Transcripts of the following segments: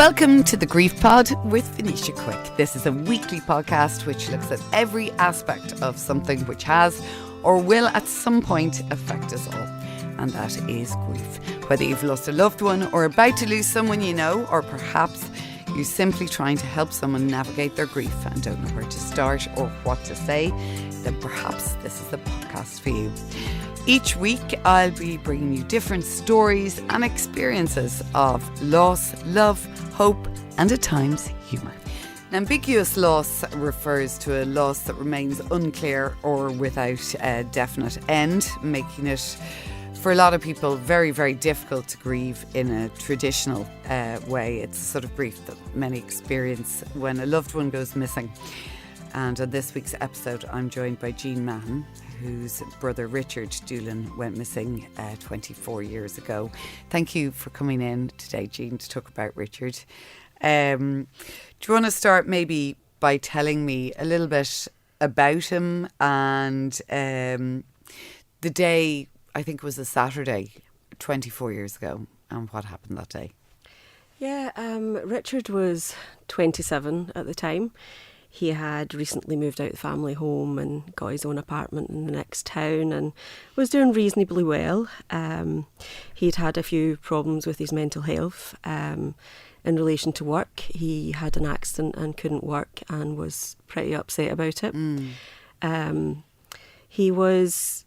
Welcome to the Grief Pod with Venetia Quick. This is a weekly podcast which looks at every aspect of something which has or will at some point affect us all. And that is grief. Whether you've lost a loved one or about to lose someone you know, or perhaps you're simply trying to help someone navigate their grief and don't know where to start or what to say, then perhaps this is the podcast for you. Each week I'll be bringing you different stories and experiences of loss, love, hope and at times humour. Ambiguous loss refers to a loss that remains unclear or without a definite end, making it for a lot of people very, very difficult to grieve in a traditional way. It's a sort of grief that many experience when a loved one goes missing. And on this week's episode, I'm joined by Mahon, whose brother Richard Doolan went missing 24 years ago. Thank you for coming in today, Jean, to talk about Richard. Do you want to start maybe by telling me a little bit about him and the day, I think it was a Saturday, 24 years ago, and what happened that day? Yeah, Richard was 27 at the time. He had recently moved out of the family home and got his own apartment in the next town and was doing reasonably well. He'd had a few problems with his mental health. In relation to work, he had an accident and couldn't work and was pretty upset about it. He was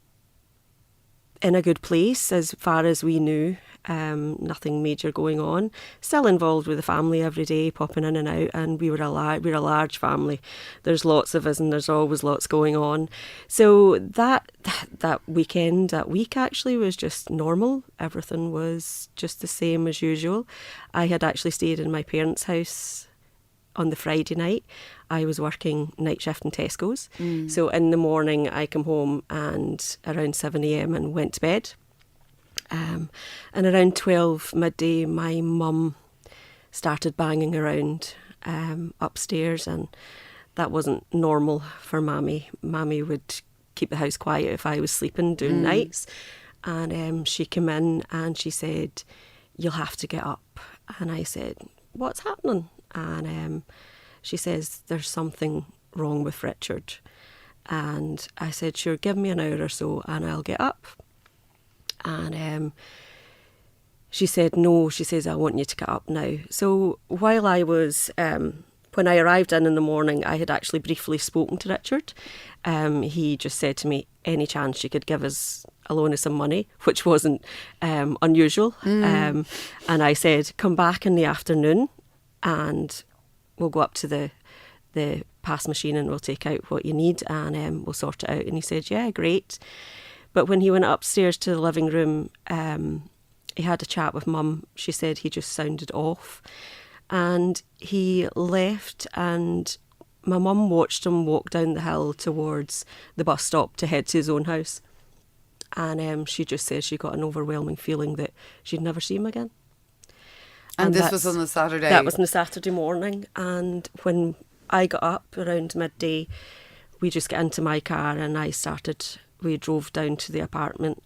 in a good place as far as we knew. Nothing major going on. Still involved with the family every day, popping in and out, and we're a large family. There's lots of us, and there's always lots going on. So that weekend, that week actually was just normal. Everything was just the same as usual. I had actually stayed in my parents' house on the Friday night. I was working night shift in Tesco's. So in the morning I come home and around 7 a.m. and went to bed. And around 12 midday, my mum started banging around upstairs, and that wasn't normal for Mammy. Mammy would keep the house quiet if I was sleeping, doing nights. And she came in and she said, "You'll have to get up." And I said, "What's happening?" And she says, "There's something wrong with Richard." And I said, "Sure, give me an hour or so and I'll get up." And she said, "No," she says, "I want you to get up now." So while I was, when I arrived in the morning, I had actually briefly spoken to Richard. He just said to me, any chance she could give us a loan of some money, which wasn't unusual. And I said, "Come back in the afternoon and we'll go up to the pass machine and we'll take out what you need and we'll sort it out." And he said, "Yeah, great." But when he went upstairs to the living room, he had a chat with Mum. She said he just sounded off. And he left, and my mum watched him walk down the hill towards the bus stop to head to his own house. And she just says she got an overwhelming feeling that she'd never see him again. And this was on a Saturday? That was on a Saturday morning. And when I got up around midday, we just got into my car and we drove down to the apartment,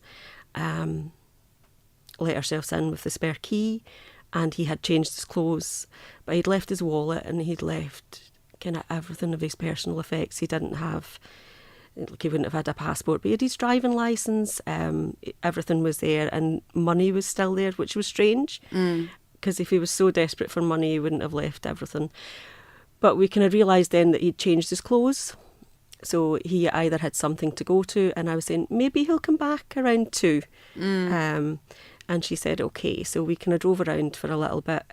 let ourselves in with the spare key, and he had changed his clothes, but he'd left his wallet and he'd left kind of everything of his personal effects. He didn't have, like, he wouldn't have had a passport, but he had his driving licence, everything was there, and money was still there, which was strange, because if he was so desperate for money, he wouldn't have left everything. But we kind of realised then that he'd changed his clothes. So he either had something to go to, and I was saying, maybe he'll come back around 2. And she said, okay. So we kind of drove around for a little bit,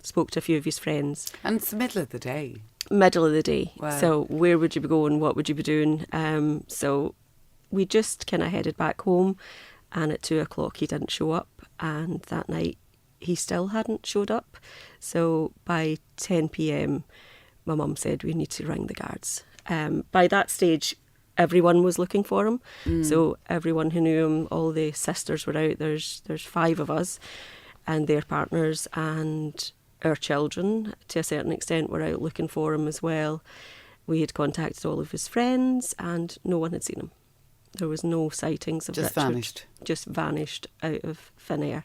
spoke to a few of his friends. And it's the middle of the day. Middle of the day. Wow. So where would you be going? What would you be doing? So we just kind of headed back home, and at 2 o'clock he didn't show up. And that night he still hadn't showed up. So by 10 p.m, my mum said, we need to ring the guards. By that stage, everyone was looking for him. So everyone who knew him, all the sisters were out. There's 5 of us and their partners, and our children, to a certain extent, were out looking for him as well. We had contacted all of his friends and no one had seen him. There was no sightings of Richard. Just vanished. Just vanished out of thin air.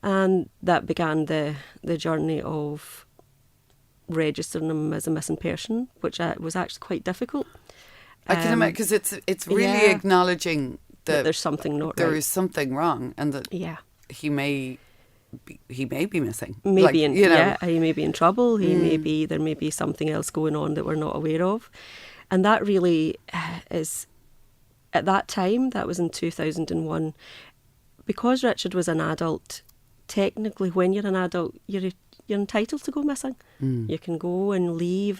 And that began the journey of registering him as a missing person, which was actually quite difficult. I can imagine, because it's really acknowledging that there's something not there right. is something wrong, and that he may be missing. Maybe like, he may be in trouble. There may be something else going on that we're not aware of, and that really is, at that time, that was in 2001, because Richard was an adult. Technically, when you're an adult, you're entitled to go missing. You can go and leave,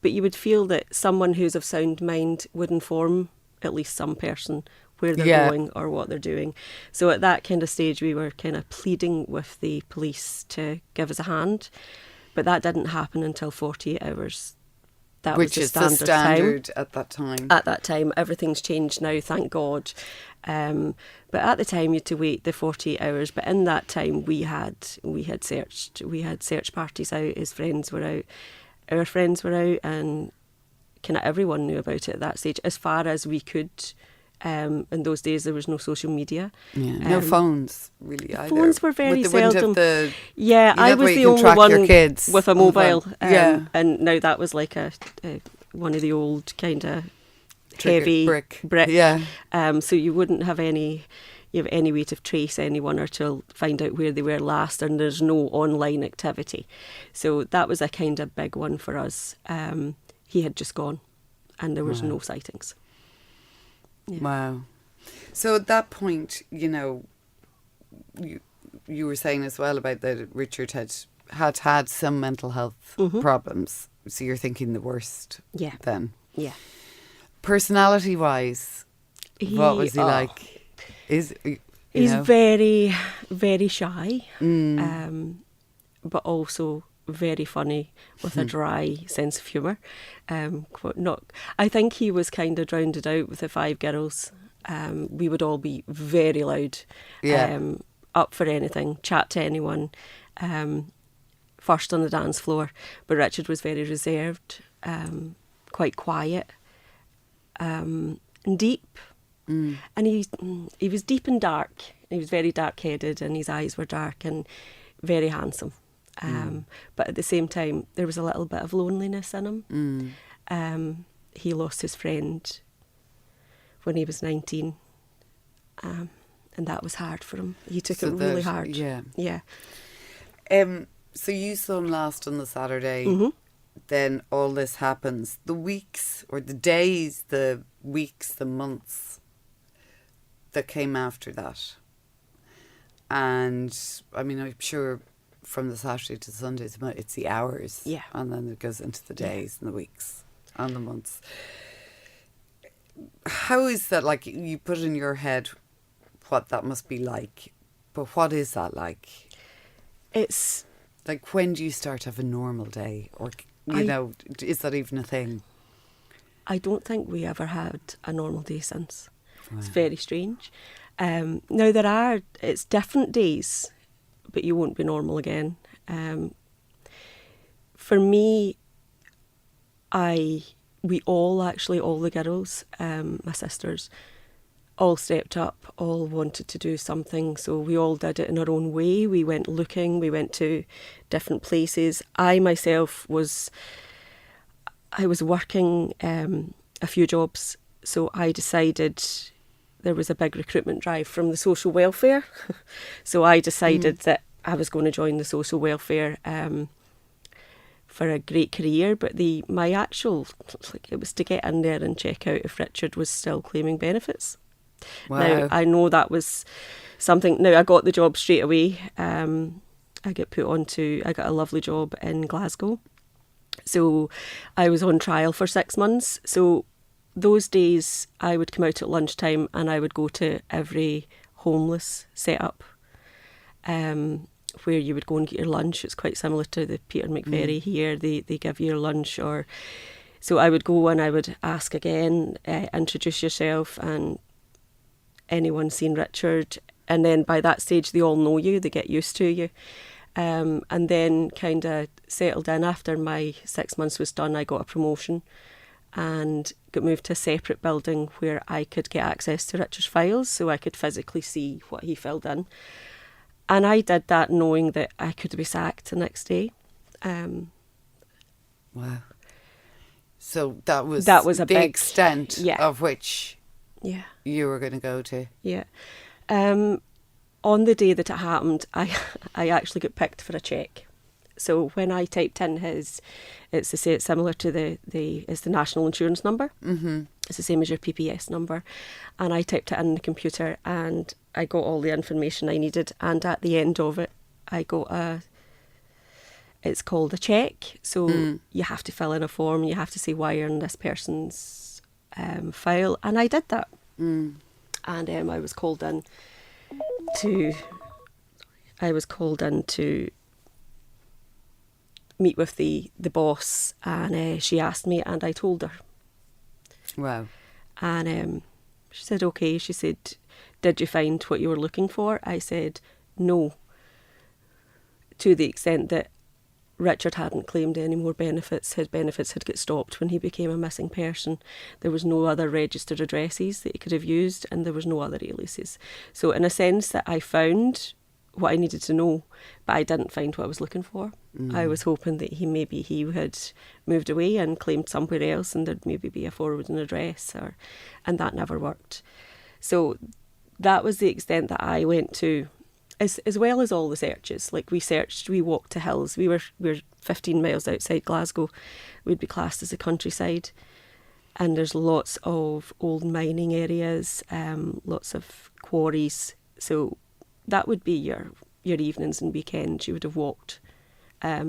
but you would feel that someone who's of sound mind would inform at least some person where they're going or what they're doing. So at that kind of stage, we were kind of pleading with the police to give us a hand, but that didn't happen until 48 hours. That Which was is the standard at that time. At that time, everything's changed now, thank God. But at the time, you had to wait the 48 hours. But in that time, we had search parties out. His friends were out, our friends were out, and kind of everyone knew about it at that stage, as far as we could. In those days, there was no social media. Yeah. No phones, really, either. Phones were very seldom. I was the only one with a mobile. And now that was like a one of the old kind of heavy brick. Yeah. So you wouldn't have any way to trace anyone or to find out where they were last, and there's no online activity. So that was a kind of big one for us. He had just gone, and there was no sightings. Yeah. Wow. So at that point, you were saying as well about that Richard had some mental health problems. So you're thinking the worst then. Yeah. Personality wise, what was he like? He's very, very shy, but also very funny with a dry sense of humour. I think he was kind of drowned out with the 5 girls. We would all be very loud, up for anything, chat to anyone, first on the dance floor. But Richard was very reserved, quite quiet, and deep. And he was deep and dark. He was very dark-headed, and his eyes were dark and very handsome. But at the same time, there was a little bit of loneliness in him. He lost his friend when he was 19, and that was hard for him. He took it really hard. Yeah. So you saw him last on the Saturday. Then all this happens. The weeks or the days, the weeks, the months that came after that. And I mean, I'm sure from the Saturday to Sunday, it's the hours. Yeah. And then it goes into the days and the weeks and the months. How is that, like, you put in your head what that must be like, but what is that like? It's like, when do you start to have a normal day? Or, is that even a thing? I don't think we ever had a normal day since. Wow. It's very strange. Now it's different days, but you won't be normal again. For me, all the girls, my sisters, all stepped up, all wanted to do something, so we all did it in our own way. We went looking, we went to different places. I myself was working a few jobs, so I decided there was a big recruitment drive from the social welfare. So I decided that I was going to join the social welfare for a great career, but it was to get in there and check out if Richard was still claiming benefits. Wow. Now, I know that was something. Now, I got the job straight away. I got a lovely job in Glasgow. So I was on trial for 6 months. So those days I would come out at lunchtime and I would go to every homeless setup, where you would go and get your lunch. It's quite similar to the Peter McVerry here. They give you your lunch. So I would go and I would ask again, introduce yourself, and anyone seen Richard. And then by that stage they all know you, they get used to you. And then kind of settled in. After my 6 months was done, I got a promotion and got moved to a separate building where I could get access to Richard's files, so I could physically see what he filled in. And I did that knowing that I could be sacked the next day. Wow. So that was a the big extent of which you were going to go to. Yeah. On the day that it happened, I actually got picked for a cheque. So when I typed in his, it's similar to it's the national insurance number. Mm-hmm. It's the same as your PPS number. And I typed it in the computer and I got all the information I needed. And at the end of it, I got it's called a cheque. So you have to fill in a form. You have to say why you're in this person's file. And I did that. And I was called in to meet with the boss, and she asked me and I told her. Wow. And she said, okay. She said, did you find what you were looking for? I said, no. To the extent that Richard hadn't claimed any more benefits. His benefits had got stopped when he became a missing person. There was no other registered addresses that he could have used, and there was no other aliases. So in a sense that I found what I needed to know, but I didn't find what I was looking for. I was hoping that he had moved away and claimed somewhere else, and there'd maybe be a forwarding address, and that never worked. So that was the extent that I went to. As well as all the searches, like we walked to hills. We were 15 miles outside Glasgow. We'd be classed as a countryside, and there's lots of old mining areas, lots of quarries. So that would be your evenings and weekends. You would have walked,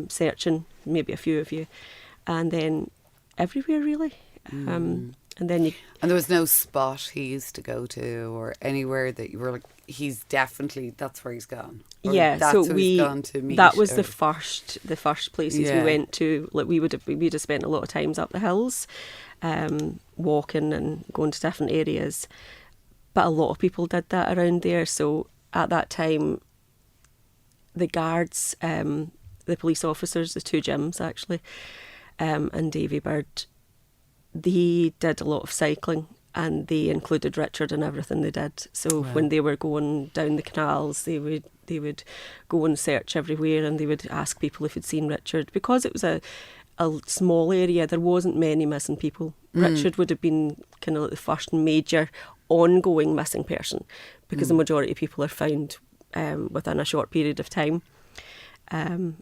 searching, maybe a few of you, and then everywhere really. And then there was no spot he used to go to or anywhere that you were like, that's where he's gone. Or that's so who he's gone to meet. That was the first places we went to. Like we'd have spent a lot of times up the hills, walking and going to different areas. But a lot of people did that around there. So at that time, the guards, the police officers, the two Jims actually, and Davy Bird, they did a lot of cycling, and they included Richard in everything they did. So when they were going down the canals, they would go and search everywhere, and they would ask people if they'd seen Richard. Because it was a small area, there wasn't many missing people. Richard would have been kind of like the first major ongoing missing person, because the majority of people are found within a short period of time.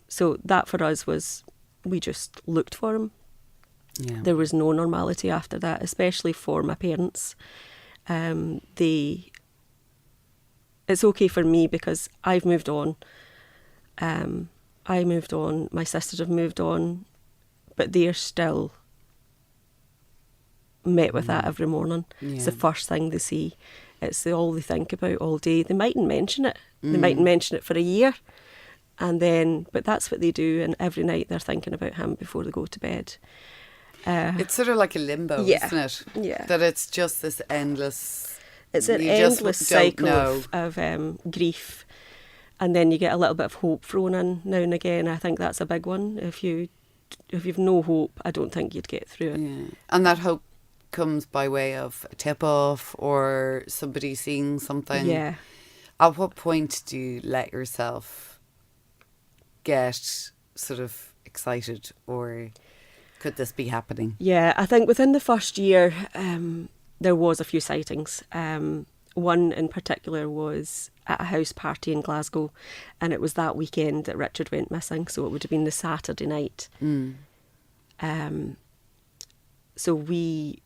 So that for us was, we just looked for him. Yeah. There was no normality after that, especially for my parents. It's okay for me because I've moved on. I moved on, my sisters have moved on, but they're still met with that every morning. Yeah. It's the first thing they see. It's all they think about all day. They mightn't mention it. They mightn't mention it for a year. But that's what they do, and every night they're thinking about him before they go to bed. It's sort of like a limbo, isn't it? Yeah. That it's just this endless... It's an endless cycle of grief. And then you get a little bit of hope thrown in now and again. I think that's a big one. If you've no hope, I don't think you'd get through it. Yeah. And that hope comes by way of a tip-off or somebody seeing something. Yeah. At what point do you let yourself get sort of excited, or could this be happening? Yeah, I think within the first year there was a few sightings. One in particular was at a house party in Glasgow, and it was that weekend that Richard went missing, so it would have been the Saturday night. So we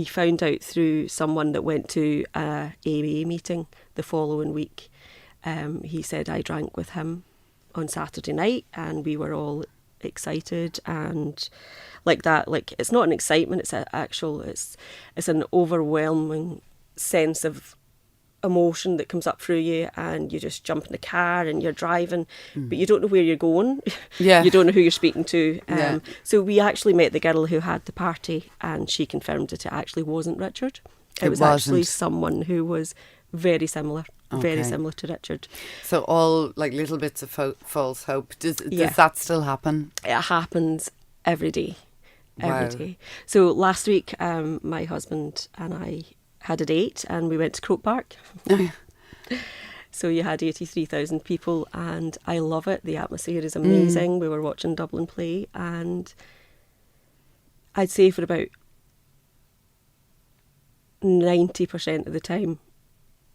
found out through someone that went to a AA meeting the following week. He said I drank with him on Saturday night, and we were all excited and like that. Like, it's not an excitement, it's an overwhelming sense of emotion that comes up through you, and you just jump in the car and you're driving, but you don't know where you're going. You don't know who you're speaking to. So we actually met the girl who had the party, and she confirmed that it actually wasn't Richard. It was actually someone who was very similar. Very similar to Richard. So all like little bits of false hope. Does that still happen? It happens every day. Every day. So last week, my husband and I had a date, and we went to Croke Park. So you had 83,000 people, and I love it. The atmosphere is amazing. We were watching Dublin play, and I'd say for about 90% of the time,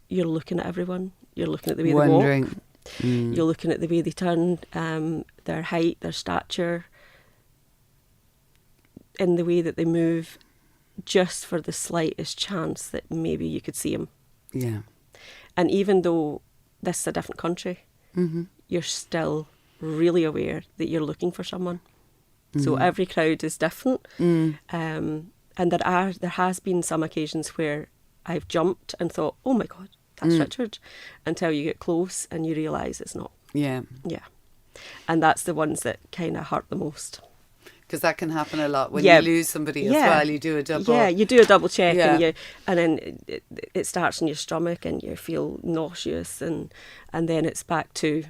you're looking at everyone. You're looking at the way they walk. You're looking at the way they turn, their height, their stature, in the way that they move, just for the slightest chance that maybe you could see them. Yeah. And even though this is a different country, you're still really aware that you're looking for someone. So every crowd is different. And there has been some occasions where I've jumped and thought, oh my God, that's Richard, until you get close and you realise it's not. Yeah. Yeah. And that's the ones that kind of hurt the most. Because that can happen a lot when you lose somebody as well. You do a double. Yeah, you do a double check, and then it starts in your stomach, and you feel nauseous, and then it's back to,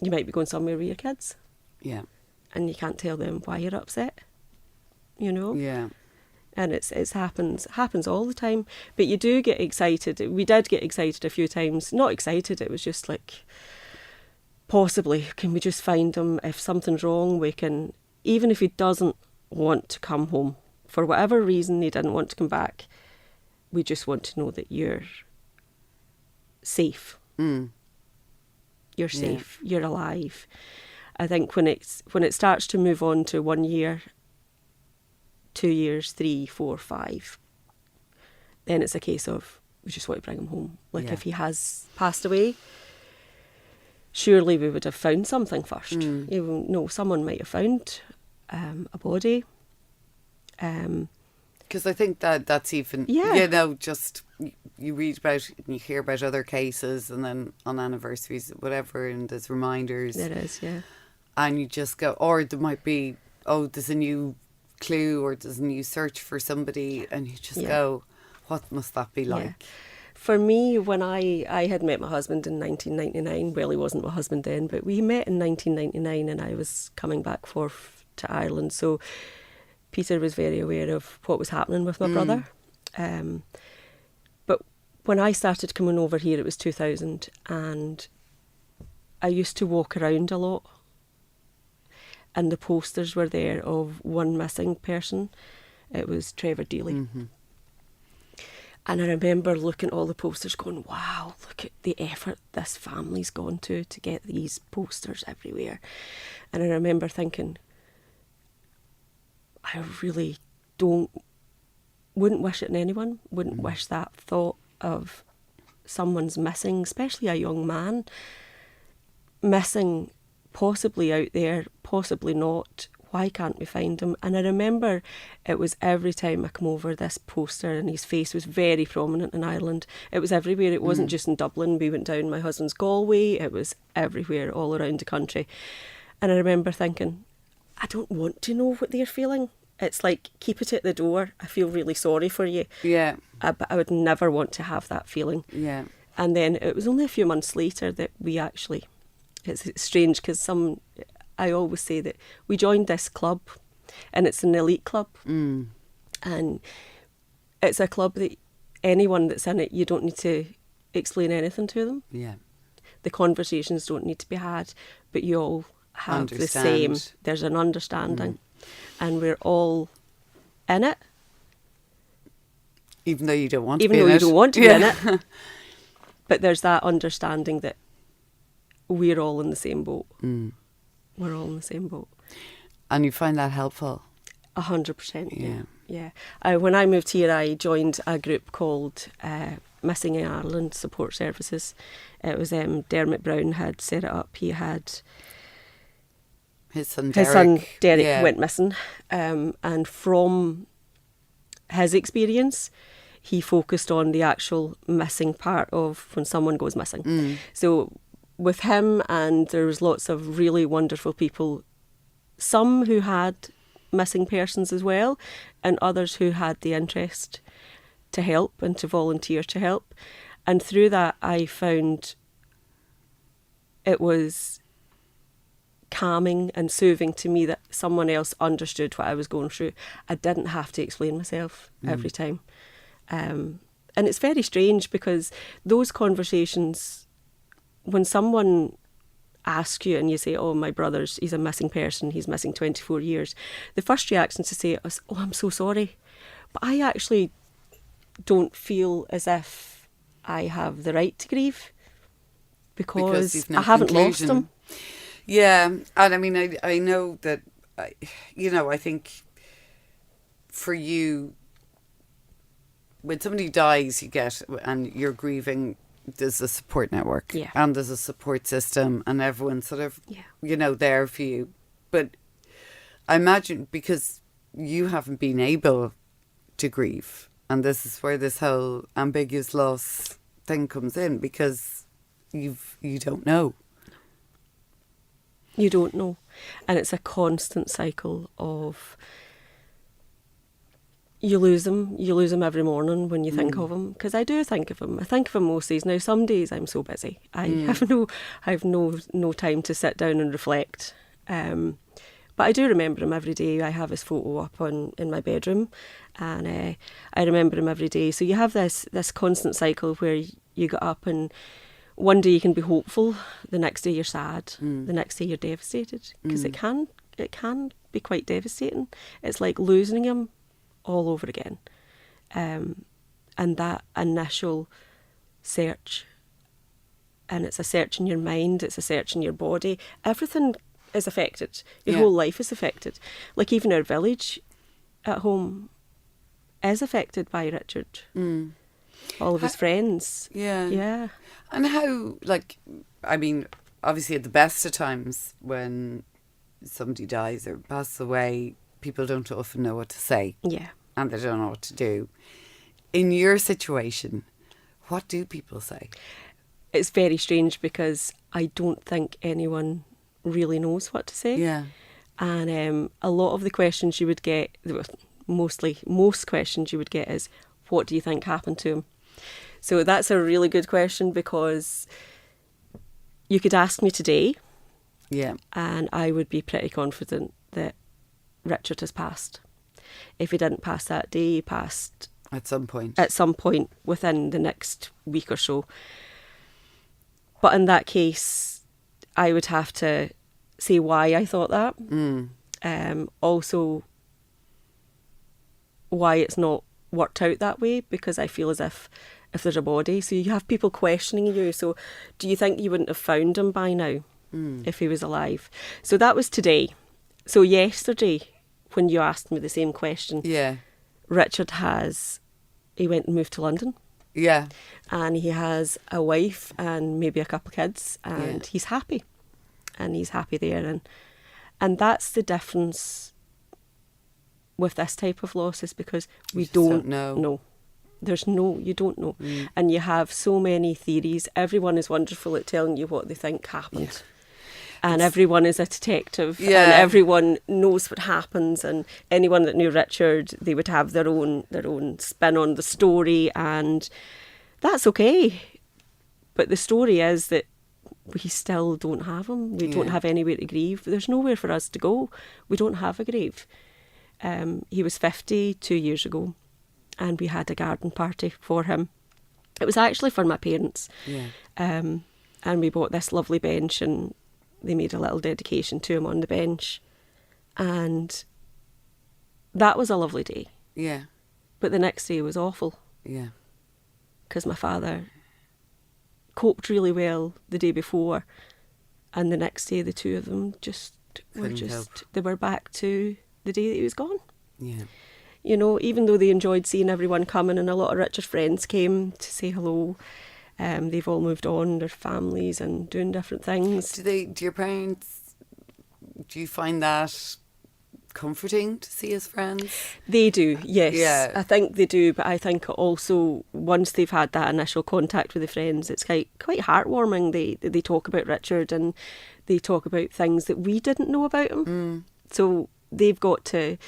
you might be going somewhere with your kids. Yeah. And you can't tell them why you're upset. You know. Yeah. And it happens all the time. But you do get excited. We did get excited a few times. Not excited. It was just like, possibly, can we just find him? If something's wrong, we can. Even if he doesn't want to come home, for whatever reason he didn't want to come back, we just want to know that you're safe. You're safe. You're alive. I think when it starts to move on to 1 year, 2 years, 3, 4, 5, then it's a case of we just want to bring him home. Like if he has passed away, surely we would have found something first. Someone might have found a body. Because I think that's even, just you read about and you hear about other cases, and then on anniversaries, whatever, and there's reminders. There is, yeah. And you just go, or there might be, there's a new clue, or there's a new search for somebody, and you just go, what must that be like? Yeah. For me, when I had met my husband in 1999, well, he wasn't my husband then, but we met in 1999, and I was coming back forth to Ireland. So Peter was very aware of what was happening with my brother. But when I started coming over here, it was 2000, and I used to walk around a lot, and the posters were there of one missing person. It was Trevor Doolan. And I remember looking at all the posters going, wow, look at the effort this family's gone to get these posters everywhere. And I remember thinking, I really wouldn't wish it on anyone, wouldn't wish that thought of someone's missing, especially a young man, missing, possibly out there, possibly not. Why can't we find him? And I remember it was every time I come over, this poster, and his face was very prominent in Ireland. It was everywhere. It wasn't just in Dublin. We went down my husband's Galway. It was everywhere, all around the country. And I remember thinking, I don't want to know what they're feeling. It's like, keep it at the door. I feel really sorry for you. Yeah. But I would never want to have that feeling. Yeah. And then it was only a few months later that we actually, it's strange because I always say that we joined this club, and it's an elite club. And it's a club that anyone that's in it, you don't need to explain anything to them. Yeah. The conversations don't need to be had, but you all have the same. There's an understanding. And we're all in it. Even though you don't want to be in it. Even though you don't want to be in it. But there's that understanding that we're all in the same boat. We're all in the same boat. And you find that helpful? 100%, yeah. When I moved here, I joined a group called Missing in Ireland Support Services. It was Dermot Brown had set it up. He had... His son Derek went missing. And from his experience, he focused on the actual missing part of when someone goes missing. So with him, and there was lots of really wonderful people, some who had missing persons as well, and others who had the interest to help and to volunteer to help. And through that, I found it was calming and soothing to me that someone else understood what I was going through. I didn't have to explain myself every time. And it's very strange because those conversations when someone ask you and you say, oh, my brother's, he's a missing person, he's missing 24 years, the first reaction to say is, oh, I'm so sorry. But I actually don't feel as if I have the right to grieve because no I haven't conclusion. lost him. Yeah, and I mean, I know that, I think for you, when somebody dies, and you're grieving, there's a support network, Yeah. and there's a support system, and everyone's sort of, Yeah. there for you. But I imagine because you haven't been able to grieve, and this is where this whole ambiguous loss thing comes in, because you don't know. You don't know. And it's a constant cycle of you lose them every morning when you think of him. Because I do think of him. I think of him most days. Now, some days I'm so busy. I have no time to sit down and reflect. But I do remember him every day. I have his photo up in my bedroom, and I remember him every day. So you have this constant cycle where you get up and one day you can be hopeful, the next day you're sad, the next day you're devastated, because it can be quite devastating. It's like losing him all over again, and that initial search, and it's a search in your mind, it's a search in your body. Everything is affected. Your whole life is affected. Like even our village at home is affected by Richard. All of his friends. Yeah. And how, I mean, obviously at the best of times when somebody dies or passes away, people don't often know what to say. Yeah. And they don't know what to do. In your situation, what do people say? It's very strange because I don't think anyone really knows what to say. Yeah. And a lot of the questions you would get, most questions you would get is, what do you think happened to him? So that's a really good question, because you could ask me today, and I would be pretty confident that Richard has passed. If he didn't pass that day, he passed at some point within the next week or so. But in that case, I would have to say why I thought that. Also, why it's not worked out that way, because I feel as if there's a body, so you have people questioning you. So do you think you wouldn't have found him by now if he was alive? So that was today. So yesterday, when you asked me the same question, Richard he went and moved to London. Yeah. And he has a wife and maybe a couple of kids, and he's happy. And he's happy there. And that's the difference with this type of loss, is because we don't know. You don't know. And you have so many theories. Everyone is wonderful at telling you what they think happened. And everyone is a detective, and everyone knows what happens, and anyone that knew Richard, they would have their own spin on the story, and that's okay. But the story is that we still don't have him. We don't have anywhere to grieve. There's nowhere for us to go. We don't have a grave. He was 50 2 years ago, and we had a garden party for him. It was actually for my parents. And we bought this lovely bench, and they made a little dedication to him on the bench. And that was a lovely day. Yeah. But the next day was awful. Yeah. Because my father coped really well the day before, and the next day the two of them they were back to the day that he was gone. Yeah. You know, even though they enjoyed seeing everyone coming, and a lot of Richard's friends came to say hello, they've all moved on, their families, and doing different things. Do your parents, do you find that comforting to see his friends? They do, yes. Yeah. I think they do, but I think also once they've had that initial contact with the friends, it's quite heartwarming. They talk about Richard, and they talk about things that we didn't know about him. So they've got to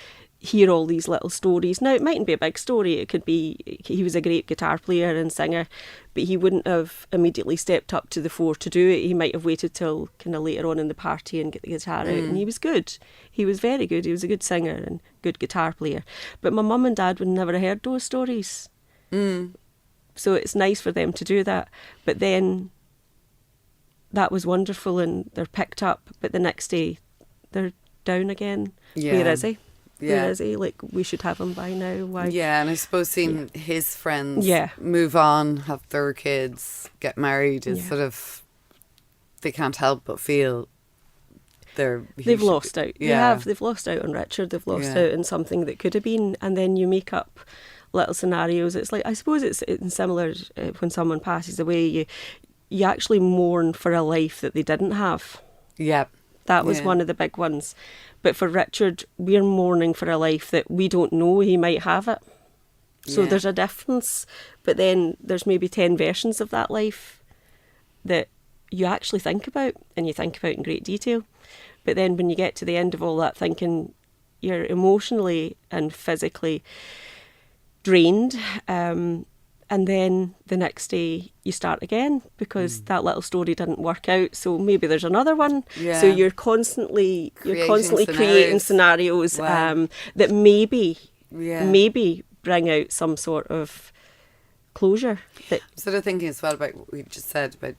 hear all these little stories. Now, it mightn't be a big story. It could be he was a great guitar player and singer, but he wouldn't have immediately stepped up to the fore to do it. He might have waited till kind of later on in the party and get the guitar out. And he was good. He was very good. He was a good singer and good guitar player. But my mum and dad would never have heard those stories. So it's nice for them to do that. But then that was wonderful and they're picked up, but the next day they're down again. Yeah. Where is he? Yeah. Where is he? Like, we should have him by now. Why? Yeah, and I suppose seeing his friends Yeah. move on, have their kids, get married is Yeah. sort of, they can't help but feel they've lost out. Yeah. They've lost out on Richard. They've lost Yeah. out on something that could have been, and then you make up little scenarios. It's like, I suppose it's similar when someone passes away. You actually mourn for a life that they didn't have. Yeah. That was Yeah. one of the big ones. But for Richard, we're mourning for a life that we don't know he might have it. So Yeah. there's a difference. But then there's maybe 10 versions of that life that you actually think about, and you think about in great detail. But then when you get to the end of all that thinking, you're emotionally and physically drained. And then the next day you start again because that little story didn't work out. So maybe there's another one. Yeah. So you're constantly creating scenarios Wow. that maybe Yeah. bring out some sort of closure. That Sort of thinking as well about what we just said about,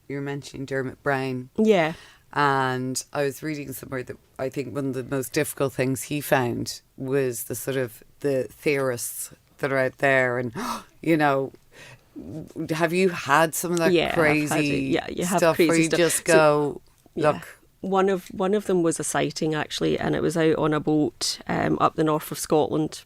you were mentioning Dermot Brown. yeah, And I was reading somewhere that I think one of the most difficult things he found was the sort of the theorists that are out there, and you know, have you had some of that Yeah, I've crazy had it. Yeah, you have stuff crazy where you stuff. just So, go, yeah. look, One of them was a sighting actually, and it was out on a boat up the north of Scotland.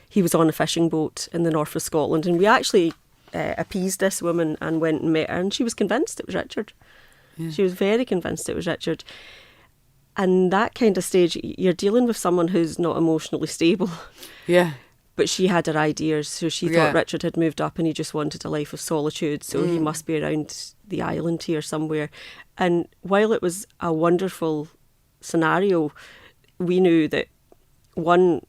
He was on a fishing boat in the north of Scotland, and we actually appeased this woman and went and met her, and she was convinced it was Richard. Yeah. She was very convinced it was Richard. And that kind of stage, you're dealing with someone who's not emotionally stable. yeah, But she had her ideas, so she Yeah. thought Richard had moved up and he just wanted a life of solitude, so he must be around the island here somewhere. And while it was a wonderful scenario, we knew that, one,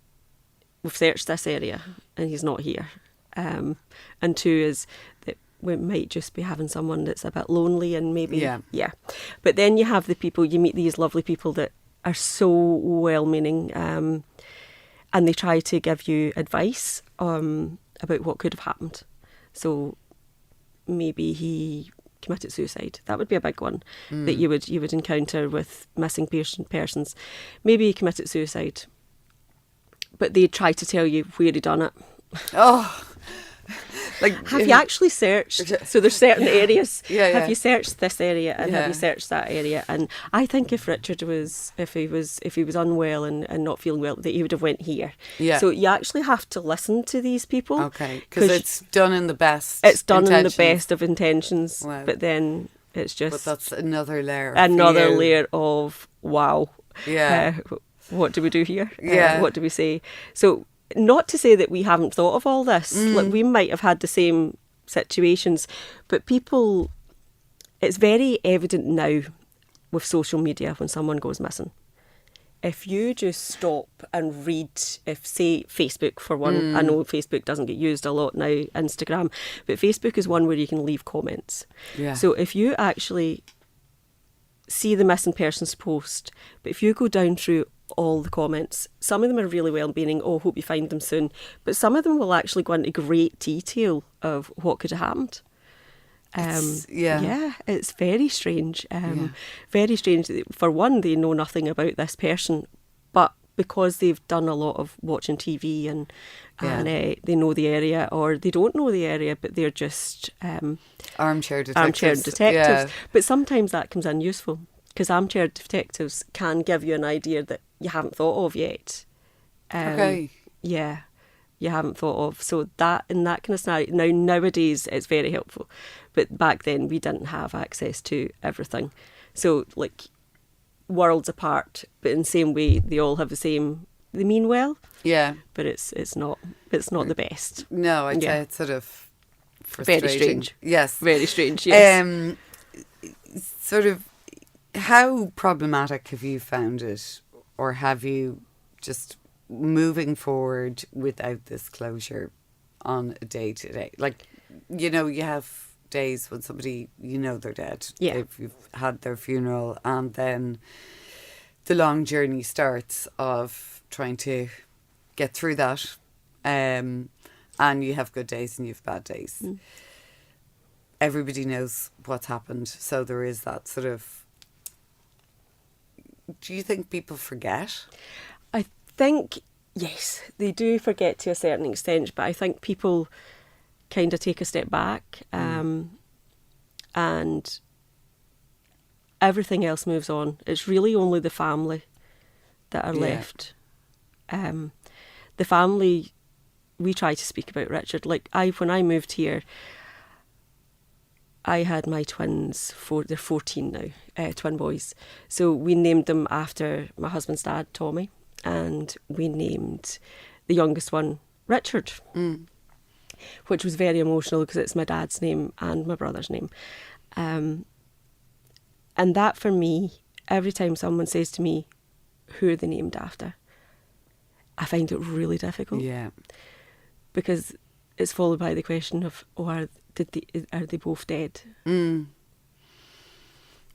we've searched this area and he's not here. And two is that we might just be having someone that's a bit lonely and maybe, Yeah. But then you have the people, you meet these lovely people that are so well-meaning, and they try to give you advice about what could have happened. So maybe he committed suicide. That would be a big one that you would encounter with missing persons. Maybe he committed suicide, but they try to tell you where he done it. oh, like Have you actually searched? So there's certain areas. Yeah, yeah. Have you searched this area and have Yeah. you searched that area? And I think if Richard was, if he was unwell and not feeling well, that he would have went here. Yeah. So you actually have to listen to these people. Okay, because it's done in the best. It's done in the intentions. best of intentions, Wow. but then it's But just that's another layer. another for you. layer of wow. Yeah. What do we do here? Yeah. What do we say? So, not to say that we haven't thought of all this. Like, we might have had the same situations, but people, it's very evident now with social media when someone goes missing. If you just stop and read, if say Facebook for one, I know Facebook doesn't get used a lot now, Instagram, but Facebook is one where you can leave comments. Yeah. So if you actually see the missing persons post, but if you go down through all the comments, some of them are really well-meaning, oh, hope you find them soon, but some of them will actually go into great detail of what could have happened. Yeah. It's very strange. Very strange. For one, they know nothing about this person, but because they've done a lot of watching TV and they know the area, or they don't know the area, but they're just Armchair detectives. armchair detectives. Yeah. But sometimes that comes in useful, because armchair detectives can give you an idea that you haven't thought of yet. Okay. Yeah, you haven't thought of. So that, in that kind of scenario, nowadays it's very helpful. But back then we didn't have access to everything. So like worlds apart, but in the same way they all have the same, they mean well, Yeah. but it's not the best. No, I'd Yeah. say it's sort of frustrating. Very strange. Yes. Very strange, yes. Sort of, how problematic have you found it, or have you just moving forward without this closure on a day-to-day? Like, you know, you have days when somebody, you know, they're dead. Yeah. You've had their funeral, and then the long journey starts of trying to get through that. And you have good days and you have bad days. everybody knows what's happened. So there is that sort of... Do you think people forget? I think, yes, they do forget to a certain extent, but I think people kind of take a step back, and everything else moves on. It's really only the family that are left. The family, we try to speak about Richard. Like, when I moved here, I had my twins, they're 14 now, twin boys. So we named them after my husband's dad, Tommy, and we named the youngest one Richard, which was very emotional because it's my dad's name and my brother's name. And that, for me, every time someone says to me, who are they named after, I find it really difficult. Yeah. Because it's followed by the question of, are they both dead?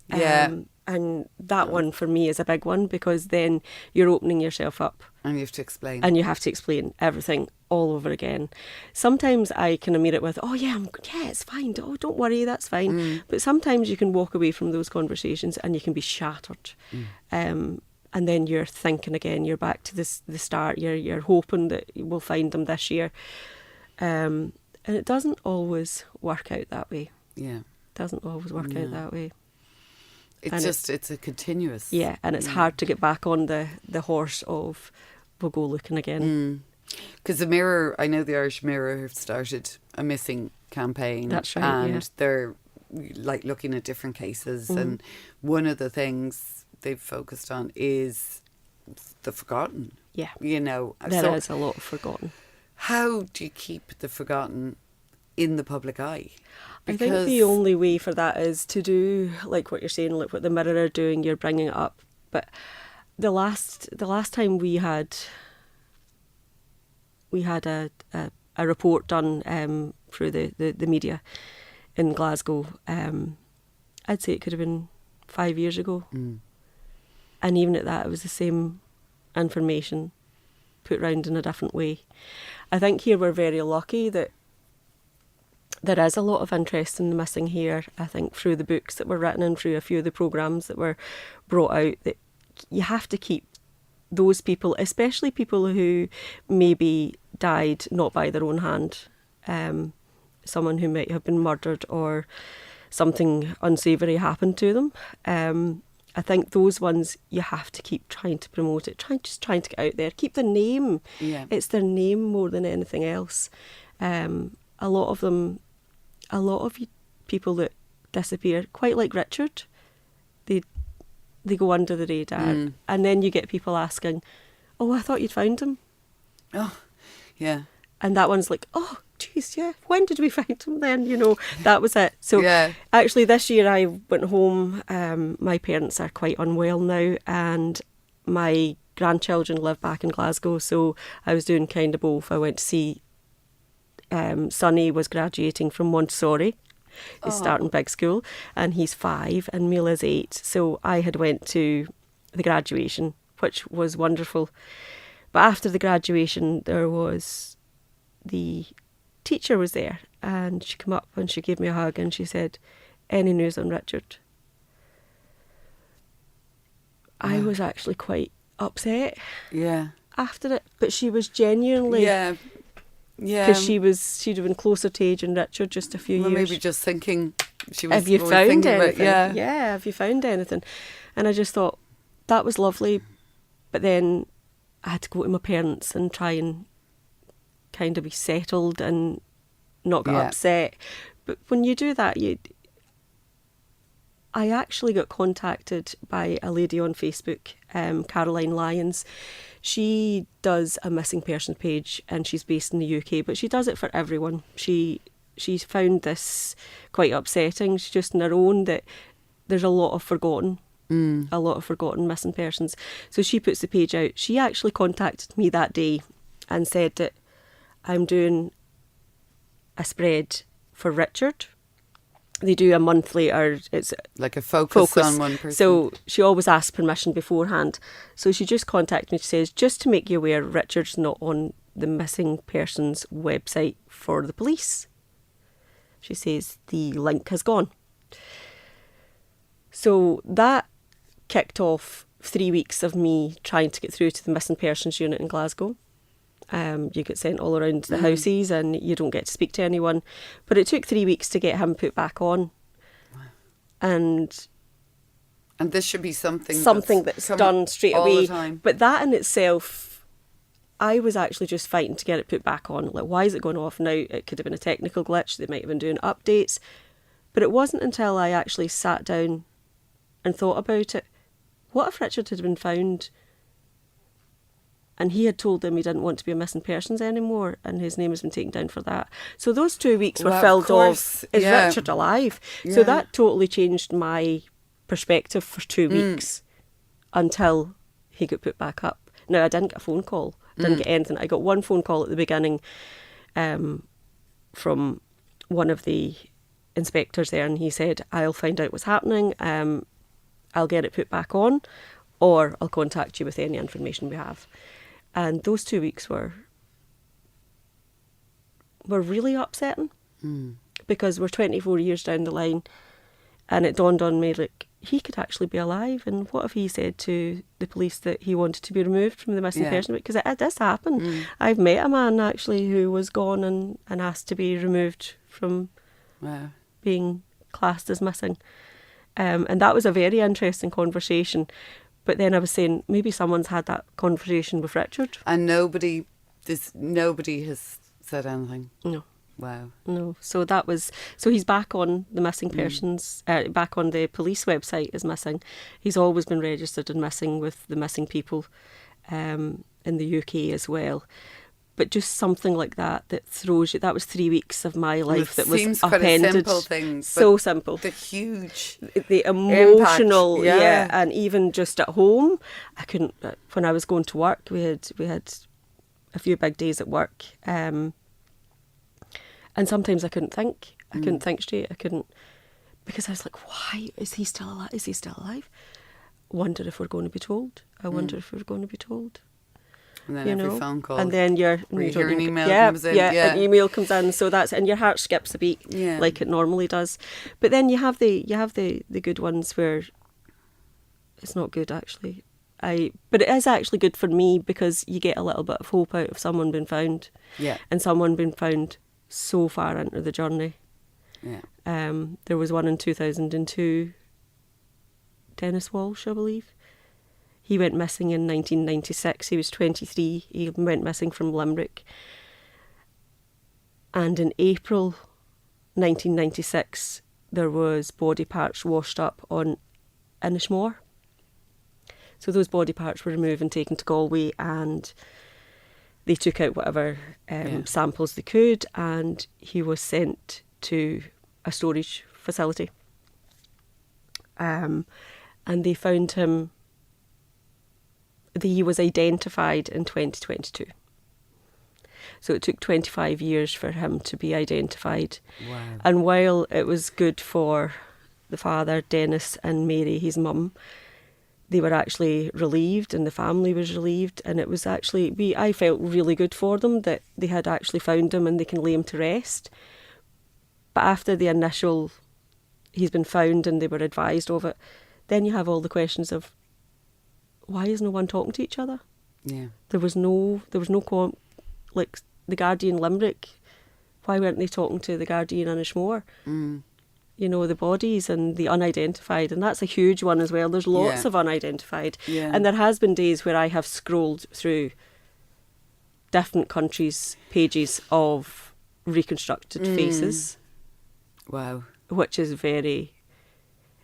Yeah. And that one for me is a big one, because then you're opening yourself up. And you have to explain. And you have to explain everything all over again. Sometimes I can meet it with, oh yeah, it's fine. Oh, don't worry, that's fine. But sometimes you can walk away from those conversations and you can be shattered. And then you're thinking again, you're back to the start. You're hoping that we'll find them this year. And it doesn't always work out that way. Yeah. It doesn't always work out that way. It's a continuous... Yeah, and it's hard to get back on the horse of, we'll go looking again. Because the Mirror, I know the Irish Mirror have started a missing campaign. That's right, and they're like looking at different cases. And one of the things they've focused on is the forgotten. Yeah. You know. There is a lot forgotten. How do you keep the forgotten in the public eye? I think the only way for that is to do, like what you're saying, like what the Mirror are doing, you're bringing it up. But the last time we had a report done through the media in Glasgow, I'd say it could have been 5 years ago. And even at that, it was the same information put round in a different way. I think here we're very lucky that there is a lot of interest in the missing here. I think through the books that were written and through a few of the programmes that were brought out, that you have to keep those people, especially people who maybe died not by their own hand, someone who might have been murdered or something unsavoury happened to them. I think those ones you have to keep trying to promote it, trying to get out there, keep the name. Yeah. It's their name more than anything else. A lot of people that disappear, quite like Richard, they go under the radar, and then you get people asking, "Oh, I thought you'd found him." Oh, yeah. And that one's like, "Oh, geez, yeah. When did we find him then?" You know, that was it. So actually, this year I went home. My parents are quite unwell now, and my grandchildren live back in Glasgow. So I was doing kind of both. I went to see. Sonny was graduating from Montessori. He's starting big school, and he's 5, and Mila's 8. So I had went to the graduation, which was wonderful. But after the graduation, the teacher was there, and she came up and she gave me a hug and she said, "Any news on Richard?" I was actually quite upset. Yeah. After it, but she was genuinely. Yeah. Yeah. Because she'd have been closer to age than Richard, just a few years. Maybe just thinking she was. Have you found anything? Yeah. Have you found anything? And I just thought that was lovely, but then I had to go to my parents and try and kind of be settled and not get upset. But when you do that, I actually got contacted by a lady on Facebook, Caroline Lyons. She does a missing person page, and she's based in the UK, but she does it for everyone. She found this quite upsetting. She's just on her own that there's a lot of forgotten missing persons. So she puts the page out. She actually contacted me that day and said that I'm doing a spread for Richard. They do a monthly, or it's like a focus on one person. So she always asks permission beforehand. So she just contacted me. She says, just to make you aware, Richard's not on the missing persons website for the police. She says the link has gone. So that kicked off 3 weeks of me trying to get through to the missing persons unit in Glasgow. You get sent all around the houses and you don't get to speak to anyone. But it took 3 weeks to get him put back on. And this should be something that's done straight all away. The time. But that in itself, I was actually just fighting to get it put back on. Like, why is it going off now? It could have been a technical glitch. They might have been doing updates. But it wasn't until I actually sat down and thought about it. What if Richard had been found and he had told them he didn't want to be a missing persons anymore and his name has been taken down for that? So those 2 weeks were filled off, is Richard alive? Yeah. So that totally changed my perspective for 2 weeks until he got put back up. Now, I didn't get a phone call. I didn't get anything. I got one phone call at the beginning from one of the inspectors there, and he said, I'll find out what's happening. I'll get it put back on, or I'll contact you with any information we have. And those 2 weeks were really upsetting because we're 24 years down the line, and it dawned on me, like, he could actually be alive, and what if he said to the police that he wanted to be removed from the missing person? Because it does happen. I've met a man actually who was gone and asked to be removed from being classed as missing. And that was a very interesting conversation. But then I was saying, maybe someone's had that conversation with Richard. And nobody has said anything? No. Wow. No. So he's back on the missing persons, back on the police website as missing. He's always been registered and missing with the missing people in the UK as well. But just something like that throws you. That was 3 weeks of my life that was upended. Seems quite a simple thing. So simple. The emotional, impact, and even just at home, I couldn't. When I was going to work, we had a few big days at work, and sometimes I couldn't think. I couldn't think straight. I couldn't, because I was like, why is he still alive? Is he still alive? Wonder if we're going to be told. I wonder if we're going to be told. And then every phone call. And then an email comes in. An email comes in. So and your heart skips a beat like it normally does. But then you have the good ones where it's not good actually. But it is actually good for me because you get a little bit of hope out of someone being found. Yeah. And someone being found so far into the journey. Yeah. There was one in 2002, Dennis Walsh, I believe. He went missing in 1996. He was 23. He went missing from Limerick. And in April 1996, there was body parts washed up on Inishmore. So those body parts were removed and taken to Galway, and they took out whatever samples they could, and he was sent to a storage facility. And they found him. He was identified in 2022. So it took 25 years for him to be identified. Wow. And while it was good for the father, Dennis, and Mary, his mum, they were actually relieved and the family was relieved. And it was actually, I felt really good for them that they had actually found him and they can lay him to rest. But after the initial, he's been found and they were advised of it, then you have all the questions of, why is no one talking to each other? Yeah. There was no like the Guardian Limerick. Why weren't they talking to the Guardian Inishmore? You know, the bodies and the unidentified, and that's a huge one as well. There's lots of unidentified, and there has been days where I have scrolled through different countries' pages of reconstructed faces. Wow. Which is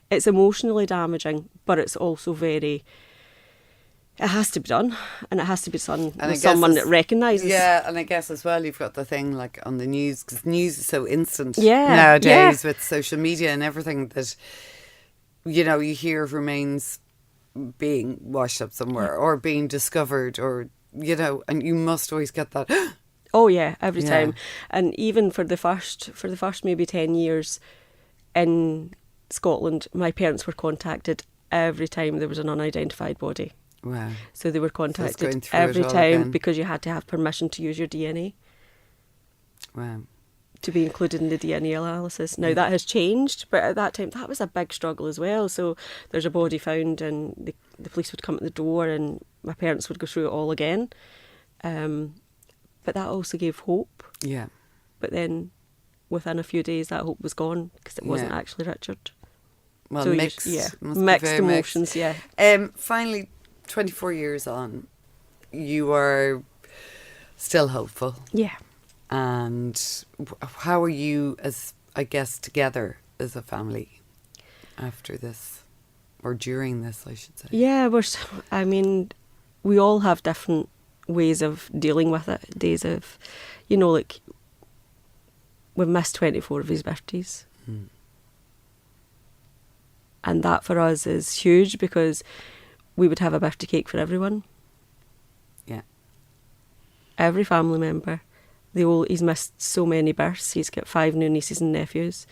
it's emotionally damaging, but it's also it has to be done, and it has to be done with someone that recognises. Yeah, and I guess as well you've got the thing like on the news, because news is so instant nowadays with social media and everything that, you know, you hear of remains being washed up somewhere or being discovered, or, you know, and you must always get that. Oh yeah, every time. And even for the first maybe 10 years in Scotland, my parents were contacted every time there was an unidentified body. Wow. So they were contacted every time because you had to have permission to use your DNA. Wow. to be included in the DNA analysis. Now that has changed, but at that time that was a big struggle as well. So there's a body found and the police would come at the door and my parents would go through it all again. But that also gave hope. Yeah. But then within a few days that hope was gone because it wasn't actually Richard. Well, So mixed. Must be mixed very emotions, mixed. Finally, 24 years on, you are still hopeful. Yeah. And how are you, as I guess, together as a family after this, or during this, I should say? Yeah, we all have different ways of dealing with it. Days of, like, we've missed 24 of his birthdays. And that for us is huge because we would have a birthday cake for everyone. Yeah. Every family member. He's missed so many births. He's got 5 new nieces and nephews.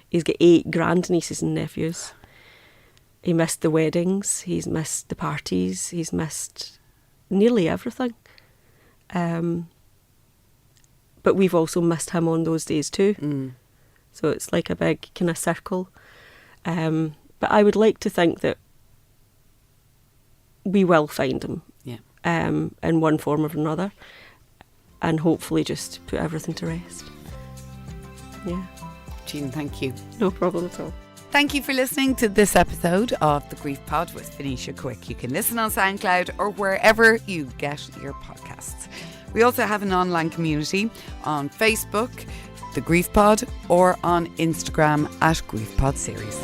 He's got 8 grandnieces and nephews. He missed the weddings. He's missed the parties. He's missed nearly everything. But we've also missed him on those days too. So it's like a big kind of circle. But I would like to think that we will find him in one form or another and hopefully just put everything to rest. Yeah. Jean, thank you. No problem at all. Thank you for listening to this episode of The Grief Pod with Venetia Quick. You can listen on SoundCloud or wherever you get your podcasts. We also have an online community on Facebook, The Grief Pod, or on Instagram @GriefPod Series.